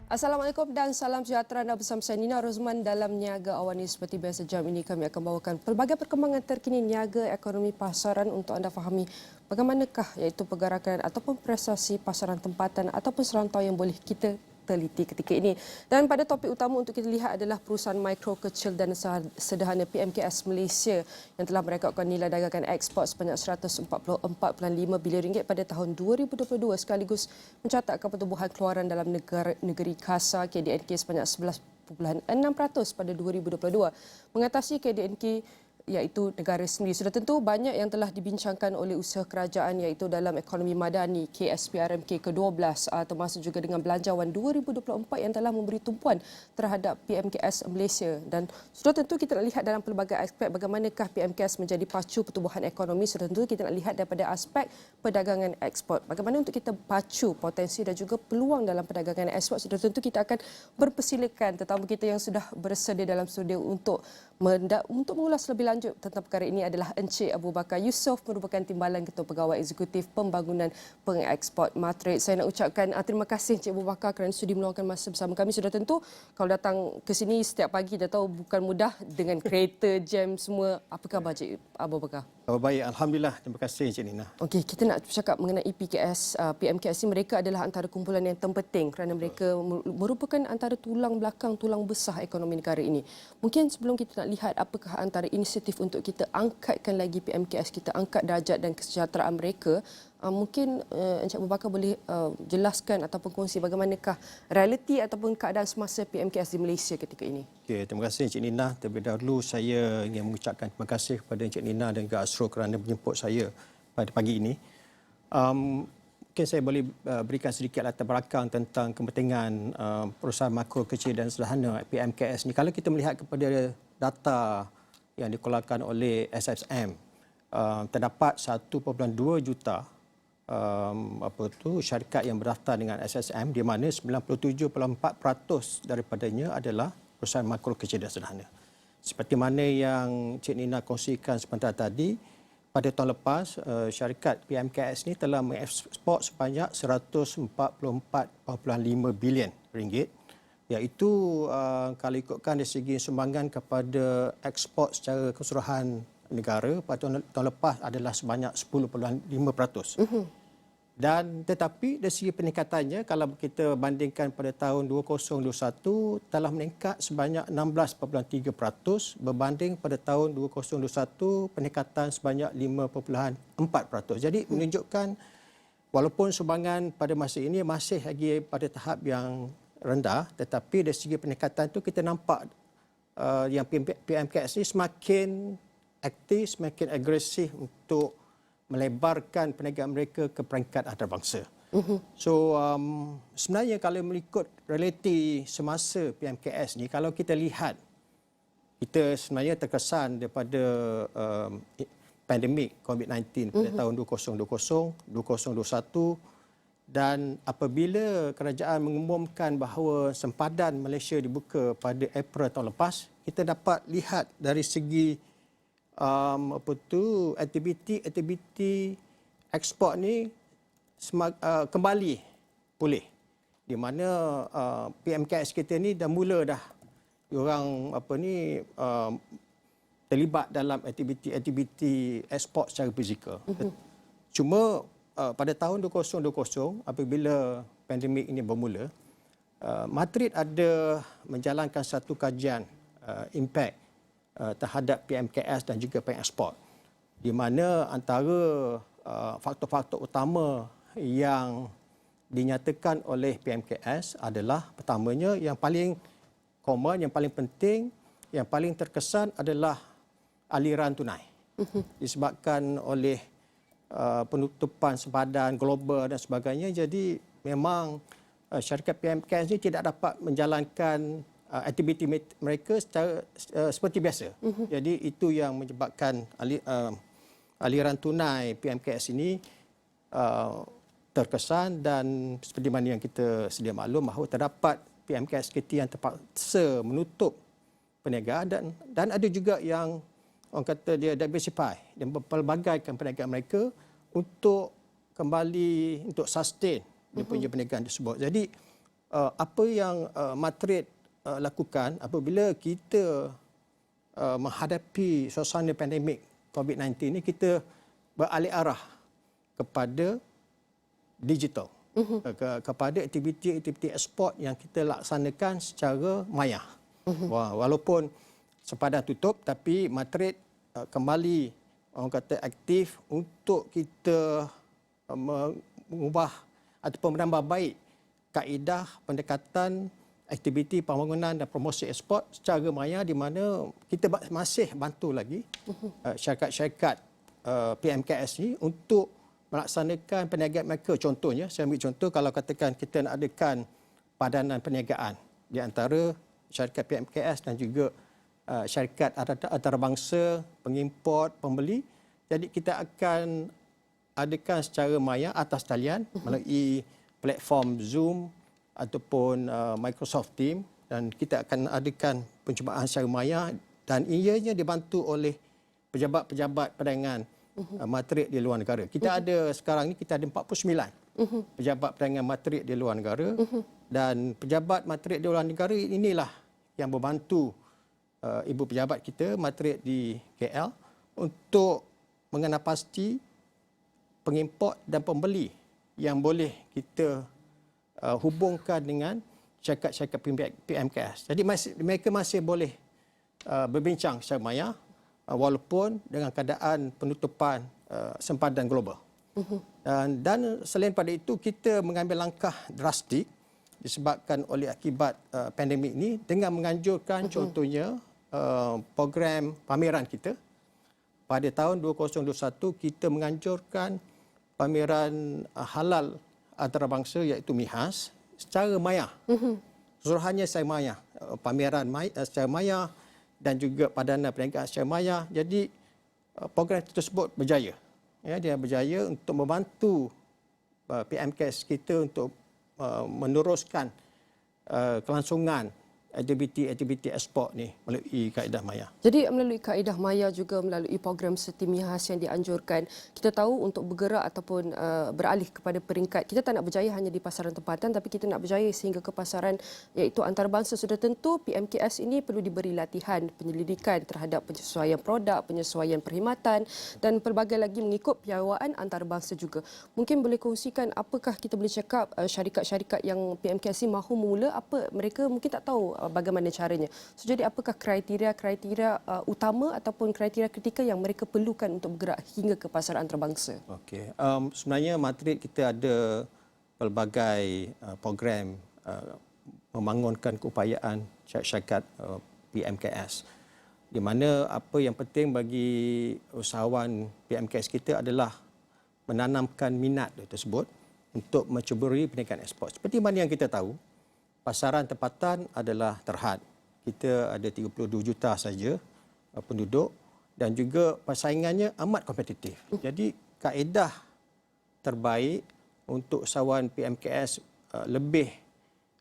Assalamualaikum dan salam sejahtera. Anda bersama saya Nina Rozman dalam Niaga Awal News. Seperti biasa jam ini kami akan bawakan pelbagai perkembangan terkini niaga ekonomi pasaran untuk anda fahami bagaimanakah iaitu pergerakan ataupun prestasi pasaran tempatan ataupun serantau yang boleh kita teliti ketika ini. Dan pada topik utama untuk kita lihat adalah perusahaan mikro, kecil dan sederhana PMKS Malaysia yang telah merekodkan nilai dagangan ekspor sebanyak RM144.5 bilion pada tahun 2022 sekaligus mencatatkan pertumbuhan keluaran dalam negeri kasar KDNK sebanyak 11.6% pada 2022. Mengatasi KDNK iaitu negara sendiri. Sudah tentu banyak yang telah dibincangkan oleh usaha kerajaan iaitu dalam ekonomi madani KSPRMK ke-12 termasuk juga dengan belanjawan 2024 yang telah memberi tumpuan terhadap PMKS Malaysia. Dan sudah tentu kita nak lihat dalam pelbagai aspek bagaimanakah PMKS menjadi pacu pertumbuhan ekonomi. Sudah tentu kita nak lihat daripada aspek perdagangan ekspor. Bagaimana untuk kita pacu potensi dan juga peluang dalam perdagangan ekspor. Sudah tentu kita akan berpersilakan tetamu kita yang sudah bersedia dalam studio untuk mengulas lebih lanjut tentang perkara ini adalah Encik Abu Bakar Yusof, merupakan Timbalan Ketua Pegawai Eksekutif Pembangunan Pengeksport Matrik. Saya nak ucapkan terima kasih Encik Abu Bakar kerana sudi meluangkan masa bersama kami. Sudah tentu kalau datang ke sini setiap pagi dah tahu bukan mudah dengan kereta, jam semua. Apa khabar Encik Abu Bakar? Baik, Alhamdulillah. Terima kasih Encik Nina. Okey, kita nak bercakap mengenai PMKS ini. Mereka adalah antara kumpulan yang terpenting kerana mereka merupakan antara tulang belakang, tulang besar ekonomi negara ini. Mungkin sebelum kita nak lihat apakah antara inisiatif untuk kita angkatkan lagi PMKS, kita angkat darjat dan kesejahteraan mereka, mungkin Encik Abu Bakar boleh jelaskan ataupun kongsi bagaimanakah realiti ataupun keadaan semasa PMKS di Malaysia ketika ini. Okey, terima kasih Encik Nina. Terlebih dahulu saya ingin mengucapkan terima kasih kepada Encik Nina dan juga Asro kerana menjemput saya pada pagi ini. Mungkin saya boleh berikan sedikit latar belakang tentang kepentingan perusahaan makro, kecil dan sederhana PMKS ni. Kalau kita melihat kepada data yang dikeluarkan oleh SSM, terdapat 1.2 juta syarikat yang berdaftar dengan SSM di mana 97.4% daripadanya adalah perusahaan makro, kecil dan sederhana. Seperti mana yang Cik Nina kongsikan sebentar tadi, pada tahun lepas syarikat PMKS ni telah mengekspor sebanyak 144.5 bilion ringgit, iaitu kalau ikutkan dari segi sumbangan kepada ekspor secara keseluruhan negara pada tahun lepas adalah sebanyak 10.5%. Dan tetapi dari segi peningkatannya kalau kita bandingkan pada tahun 2021 telah meningkat sebanyak 16.3% berbanding pada tahun 2021 peningkatan sebanyak 5.4%. Jadi menunjukkan walaupun sumbangan pada masa ini masih lagi pada tahap yang rendah, tetapi dari segi peningkatan itu kita nampak yang PMKS ini semakin aktif, semakin agresif untuk melebarkan perniagaan mereka ke peringkat antarabangsa. So sebenarnya kalau mengikut realiti semasa PMKS ni, kalau kita lihat, kita sebenarnya terkesan daripada pandemik COVID-19 pada tahun 2020, 2021, dan apabila kerajaan mengumumkan bahawa sempadan Malaysia dibuka pada April tahun lepas, kita dapat lihat dari segi aktiviti ekspor ni kembali pulih, di mana PMKS kita ni dah mula dah diorang terlibat dalam aktiviti ekspor secara fizikal. Cuma pada tahun 2020 apabila pandemik ini bermula, Matrik ada menjalankan satu kajian impak terhadap PMKS dan juga pengekspor, di mana antara faktor-faktor utama yang dinyatakan oleh PMKS adalah pertamanya yang paling common, yang paling penting, yang paling terkesan adalah aliran tunai. Disebabkan oleh penutupan sempadan global dan sebagainya, jadi memang syarikat PMKS ini tidak dapat menjalankan aktiviti mereka secara seperti biasa. Jadi itu yang menyebabkan aliran tunai PMKS ini terkesan, dan seperti mana yang kita sedia maklum bahawa terdapat PMKS kita yang terpaksa menutup perniagaan, dan ada juga yang orang kata dia diversify dan pelbagaikan perniagaan mereka untuk kembali untuk sustain dia punya perniagaan tersebut. Jadi apa yang Madrid lakukan apabila kita menghadapi suasana pandemik COVID-19 ini, kita beralih arah kepada digital, kepada aktiviti-aktiviti ekspor yang kita laksanakan secara maya. Walaupun sepadan tutup, tapi Madrid kembali orang kata aktif untuk kita mengubah ataupun menambah baik kaedah pendekatan aktiviti pembangunan dan promosi ekspor secara maya, di mana kita masih bantu lagi syarikat-syarikat PMKS ni untuk melaksanakan perniagaan mereka. Contohnya, saya ambil contoh, kalau katakan kita nak adakan padanan perniagaan di antara syarikat PMKS dan juga syarikat antarabangsa, pengimport, pembeli. Jadi kita akan adakan secara maya atas talian melalui platform Zoom ataupun Microsoft Teams, dan kita akan adakan pencubaan secara maya, dan ianya dibantu oleh pejabat-pejabat perdagangan Madrid di luar negara. Kita ada sekarang ni kita ada 49 pejabat perdagangan Madrid di luar negara, dan pejabat Madrid di luar negara inilah yang membantu ibu pejabat kita Madrid di KL untuk mengenal pasti pengimport dan pembeli yang boleh kita hubungkan dengan syarikat-syarikat PMKS. Jadi mereka masih boleh berbincang secara maya walaupun dengan keadaan penutupan sempadan global. Dan selain pada itu, kita mengambil langkah drastik disebabkan oleh akibat pandemik ini dengan menganjurkan contohnya program pameran kita. Pada tahun 2021 kita menganjurkan pameran halal antarabangsa iaitu MIHAS secara maya. Keseluruhannya secara maya. Pameran secara maya dan juga padanan perniagaan secara maya. Jadi program tersebut berjaya. Ya, dia berjaya untuk membantu PMKS kita untuk meneruskan kelangsungan aktiviti-aktiviti ekspor ni melalui kaedah maya. Jadi melalui kaedah maya juga melalui program Seti MIHAS yang dianjurkan, kita tahu untuk bergerak ataupun beralih kepada peringkat, kita tak nak berjaya hanya di pasaran tempatan, tapi kita nak berjaya sehingga ke pasaran iaitu antarabangsa. Sudah tentu PMKS ini perlu diberi latihan penyelidikan terhadap penyesuaian produk, penyesuaian perkhidmatan dan pelbagai lagi mengikut piawaan antarabangsa juga. Mungkin boleh kongsikan apakah kita boleh cakap syarikat-syarikat yang PMKS ini mahu memula, apa mereka mungkin tak tahu bagaimana caranya. So, jadi apakah kriteria utama ataupun kriteria kritikal yang mereka perlukan untuk bergerak hingga ke pasaran antarabangsa? Okey. Sebenarnya Madrid kita ada pelbagai program membangunkan keupayaan syarikat PMKS, di mana apa yang penting bagi usahawan PMKS kita adalah menanamkan minat tersebut untuk mencuburi perniagaan ekspor. Seperti mana yang kita tahu, pasaran tempatan adalah terhad. Kita ada 32 juta saja penduduk dan juga persaingannya amat kompetitif. Jadi kaedah terbaik untuk usahawan PMKS lebih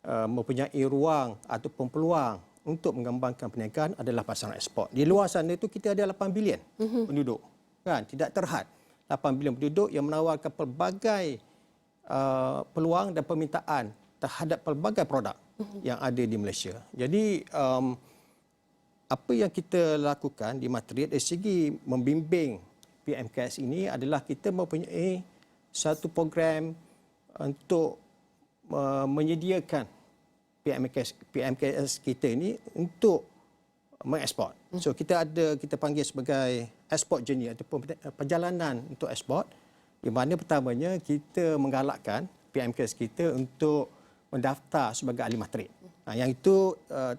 mempunyai ruang ataupun peluang untuk mengembangkan perniagaan adalah pasaran ekspor. Di luar sana itu kita ada 8 bilion penduduk. Kan? Tidak terhad. 8 bilion penduduk yang menawarkan pelbagai peluang dan permintaan terhadap pelbagai produk yang ada di Malaysia. Jadi apa yang kita lakukan di Madrid dari segi membimbing PMKS ini adalah kita mempunyai satu program untuk menyediakan PMKS kita ini untuk mengekspor. So kita panggil sebagai export journey ataupun perjalanan untuk ekspor, di mana pertamanya kita menggalakkan PMKS kita untuk mendaftar sebagai ahli Madrid. Yang itu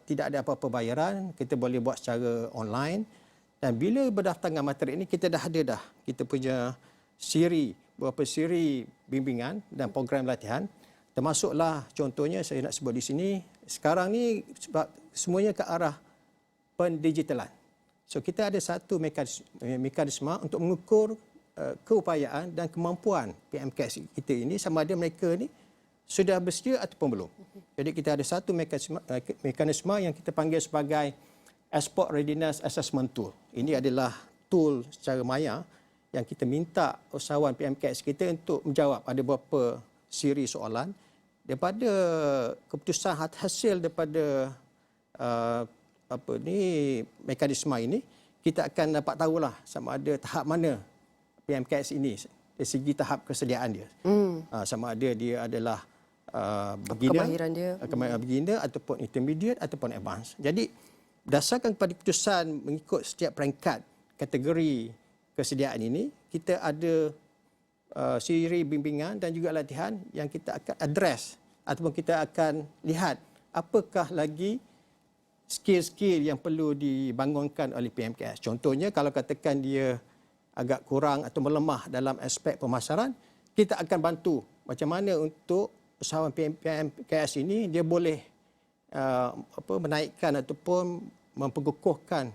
tidak ada apa-apa bayaran, kita boleh buat secara online. Dan bila berdaftar dengan Madrid ini, kita dah ada kita punya beberapa siri bimbingan dan program latihan. Termasuklah contohnya saya nak sebut di sini, sekarang ni sebab semuanya ke arah pendigitalan. So kita ada satu mekanisme untuk mengukur keupayaan dan kemampuan PMKS kita ini, sama ada mereka ni sudah bersedia ataupun belum. Jadi kita ada satu mekanisme yang kita panggil sebagai Export Readiness Assessment Tool. Ini adalah tool secara maya yang kita minta usahawan PMKS kita untuk menjawab ada beberapa siri soalan daripada keputusan hasil daripada mekanisme ini, kita akan dapat tahulah sama ada tahap mana PMKS ini dari segi tahap kesediaan dia. Sama ada dia adalah kemahiran dia, beginner ataupun intermediate ataupun advanced. Jadi berdasarkan kepada keputusan mengikut setiap peringkat kategori kesediaan ini, kita ada siri bimbingan dan juga latihan yang kita akan address ataupun kita akan lihat apakah lagi skill-skill yang perlu dibangunkan oleh PMKS. Contohnya kalau katakan dia agak kurang atau melemah dalam aspek pemasaran, kita akan bantu macam mana untuk usahawan PMKS ini dia boleh menaikkan ataupun memperkukuhkan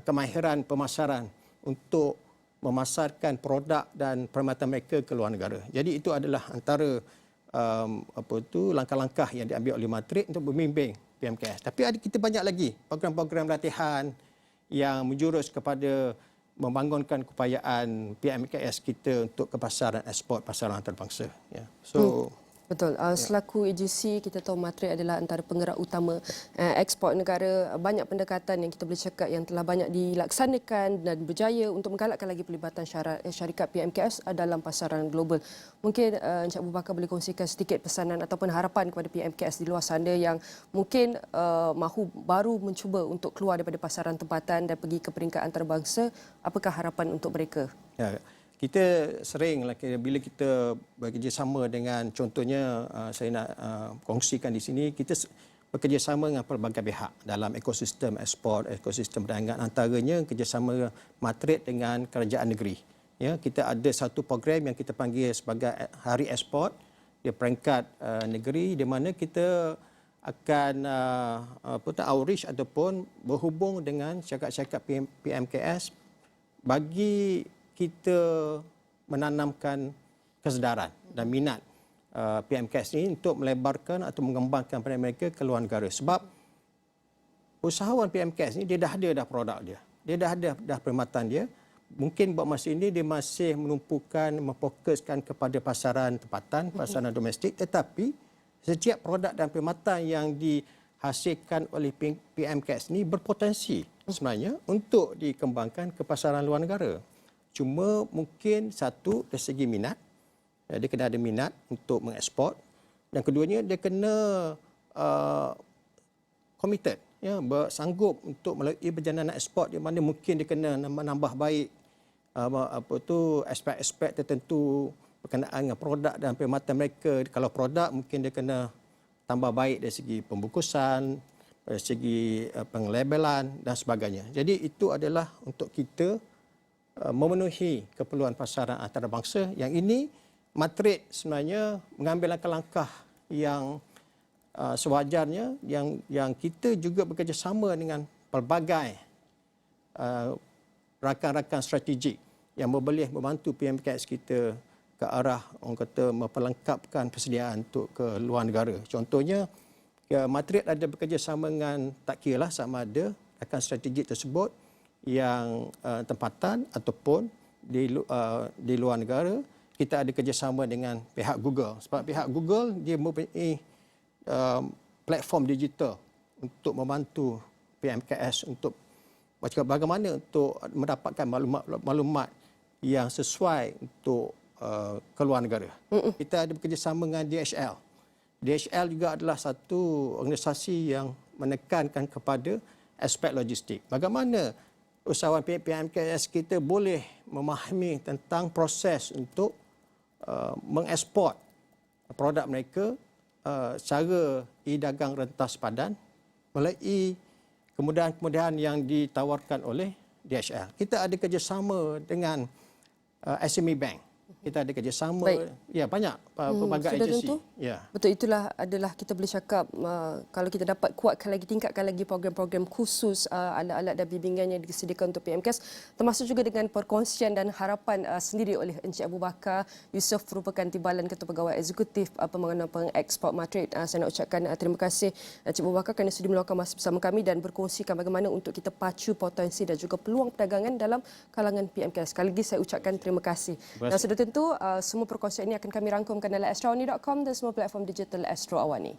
kemahiran pemasaran untuk memasarkan produk dan perkhidmatan mereka ke luar negara. Jadi itu adalah antara langkah-langkah yang diambil oleh Matrik untuk membimbing PMKS. Tapi kita banyak lagi program-program latihan yang menjurus kepada membangunkan keupayaan PMKS kita untuk ke pasaran ekspor, pasaran antarabangsa. Ya. Betul. Selaku agensi, kita tahu Matrik adalah antara penggerak utama ekspor negara. Banyak pendekatan yang kita boleh cakap yang telah banyak dilaksanakan dan berjaya untuk menggalakkan lagi pelibatan syarikat PMKS dalam pasaran global. Mungkin Encik Abu Bakar boleh kongsikan sedikit pesanan ataupun harapan kepada PMKS di luar sana yang mungkin mahu baru mencuba untuk keluar daripada pasaran tempatan dan pergi ke peringkat antarabangsa. Apakah harapan untuk mereka? Ya. Kita sering bila kita bekerjasama dengan, contohnya saya nak kongsikan di sini, kita bekerjasama dengan pelbagai pihak dalam ekosistem ekspor, ekosistem perdagangan, antaranya kerjasama Matrik dengan kerajaan negeri. Ya, kita ada satu program yang kita panggil sebagai Hari Ekspor di peringkat negeri, di mana kita akan outreach ataupun berhubung dengan syarikat-syarikat PMKS bagi kita menanamkan kesedaran dan minat PMKS ini untuk melebarkan atau mengembangkan produk mereka ke luar negara. Sebab usahawan PMKS ini dia dah ada produk dia. Dia dah ada perkhidmatan dia. Mungkin buat masa ini dia masih memfokuskan kepada pasaran tempatan, pasaran domestik, tetapi setiap produk dan perkhidmatan yang dihasilkan oleh PMKS ini berpotensi sebenarnya untuk dikembangkan ke pasaran luar negara. Cuma mungkin satu dari segi minat, dia kena ada minat untuk mengekspor. Dan keduanya dia kena committed, ya, bersanggup untuk melalui perjalanan ekspor di mana mungkin dia kena menambah baik aspek-aspek tertentu berkenaan dengan produk dan perkhidmatan mereka. Kalau produk mungkin dia kena tambah baik dari segi pembungkusan, dari segi penglabelan dan sebagainya. Jadi itu adalah untuk kita memenuhi keperluan pasaran antarabangsa. Yang ini Matrik sebenarnya mengambil langkah-langkah yang sewajarnya, yang kita juga bekerjasama dengan pelbagai rakan-rakan strategik yang boleh membantu PMKS kita ke arah orang kata memperlengkapkan persediaan untuk ke luar negara. Contohnya Matrik ada bekerjasama dengan, tak kira lah sama ada rakan strategik tersebut yang tempatan ataupun di luar negara. Kita ada kerjasama dengan pihak Google. Sebab pihak Google dia mempunyai platform digital untuk membantu PMKS untuk bagaimana untuk mendapatkan maklumat yang sesuai untuk keluar negara. Kita ada bekerjasama dengan DHL. DHL juga adalah satu organisasi yang menekankan kepada aspek logistik. Bagaimana usahawan PMKS kita boleh memahami tentang proses untuk mengekspor produk mereka secara e-dagang rentas padan melalui kemudahan-kemudahan yang ditawarkan oleh DHL. Kita ada kerjasama dengan SME Bank. Kita ada kerjasama, ya, banyak pelbagai agensi. Ya. Betul, itulah adalah kita boleh cakap kalau kita dapat kuatkan lagi, tingkatkan lagi program-program khusus, alat-alat dan bimbingan yang disediakan untuk PMKS, termasuk juga dengan perkongsian dan harapan sendiri oleh Encik Abu Bakar Yusof, merupakan Timbalan Ketua Pegawai Eksekutif Pembangunan Pengekspor Matrik. Saya nak ucapkan terima kasih Encik Abu Bakar kerana sudi meluangkan masa bersama kami dan berkongsikan bagaimana untuk kita pacu potensi dan juga peluang perdagangan dalam kalangan PMKS. Sekali lagi saya ucapkan terima kasih. Dan sudah tentu itu, semua perkongsian ini akan kami rangkumkan dalam astroawani.com dan semua platform digital Astro Awani.